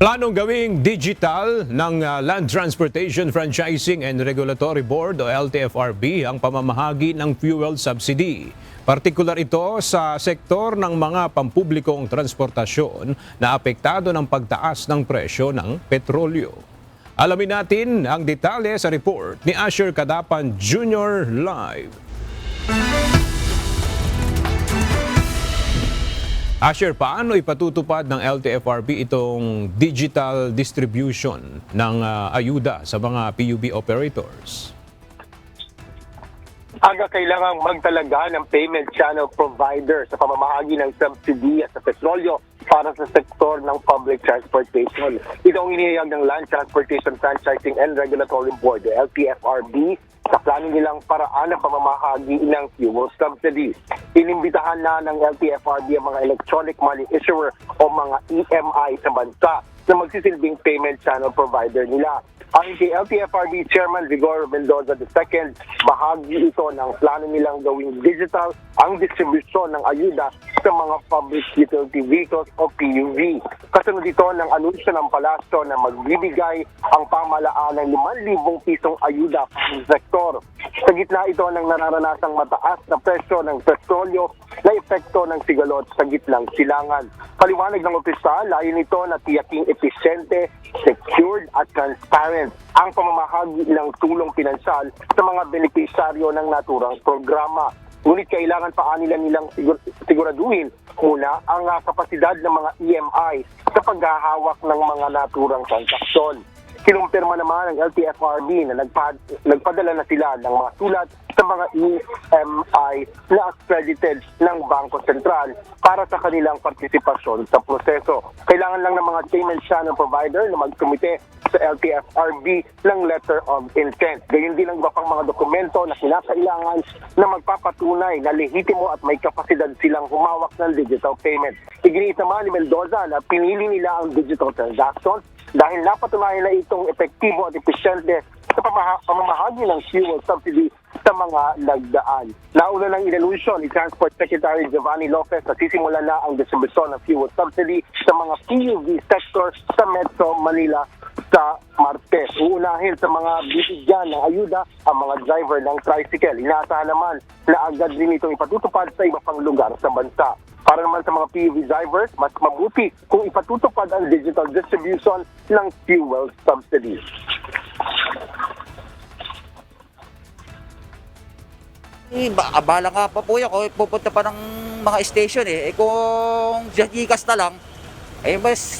Planong gawing digital ng Land Transportation Franchising and Regulatory Board o LTFRB ang pamamahagi ng fuel subsidy. Partikular ito sa sektor ng mga pampublikong transportasyon na apektado ng pagtaas ng presyo ng petrolyo. Alamin natin ang detalye sa report ni Asher Cadapan Jr. Live. Asher, paano ipatutupad ng LTFRB itong digital distribution ng ayuda sa mga PUB operators? Kailangang magtalaga ng payment channel provider sa pamamahagi ng subsidy at sa petrolyo para sa sektor ng public transportation. Ito ang inihayag ng Land Transportation Franchising and Regulatory Board, LTFRB, sa plano nilang paraan ng pamamahagi ng fuel subsidy. Inimbitahan na ng LTFRB ang mga electronic money issuer o mga EMI sa bansa na magsisilbing payment channel provider nila. Ayon kay LTFRB Chairman Vigor Mendoza II, bahagi ito ng plano nilang gawing digital ang distribusyon ng ayuda sa mga public utility vehicles o PUV. Kasunod ito ng anunsyo ng palasyo na magbibigay ang pamahalaan ng 5,000 pisong ayuda para sa sektor. Sa gitna ito ng nararanasang mataas na presyo ng petrolyo na epekto ng sigalot sa gitnang silangan. Paliwanag ng opisyal, layon ito na tiyaking episyente, secured at transparent ang pamamahagi ng tulong pinansyal sa mga benepisyaryo ng naturang programa. Ngunit kailangan pa nilang siguraduhin muna ang kapasidad ng mga EMI sa paghahawak ng mga naturang transaksyon. Kinumpirma naman ng LTFRB na nagpadala na sila ng mga sulat sa mga EMI na accredited ng Bangko Sentral para sa kanilang partisipasyon sa proseso. Kailangan lang ng mga payment channel provider na magkumite sa LTFRB ng letter of intent. Gayun din ang iba pang mga dokumento na kinakailangan na magpapatunay na lehitimo at may kapasidad silang humawak ng digital payment. Iginiit naman ni Mendoza na pinili nila ang digital transactions dahil napatunayan na itong epektibo at episyente sa pamamahagi ng fuel subsidy sa mga lagdaan. Nauna ng inanunsyo ni Transport Secretary Giovanni Lopez na sisimula na ang distribusyon ng fuel subsidy sa mga PUV sector sa Metro Manila sa Martes. Uunahin sa mga bibigyan ng ayuda ang mga driver ng tricycle. Inaasahan naman na agad din itong ipatutupad sa iba pang lugar sa bansa. Para naman sa mga PUV drivers, mas mabuti kung ipatutupad ang digital distribution ng fuel subsidy. Abala nga pa po yan kung pupunta pa ng mga station kung Gcash na lang, mas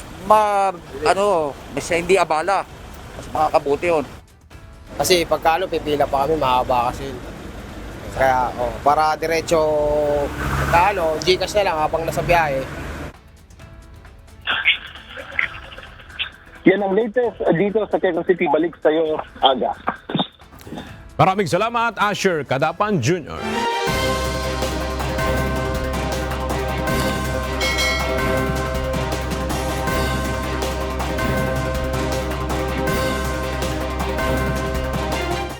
hindi abala. Mas makakabuti yun. Kasi pagkalo, pipila pa kami, mahaba kasi. Kaya, para diretso pagkalo, Gcash na lang habang nasa biyahe. Yan ang latest dito sa Quezon City. Balik sa'yo, Aga. Maraming salamat, Asher Cadapan Jr.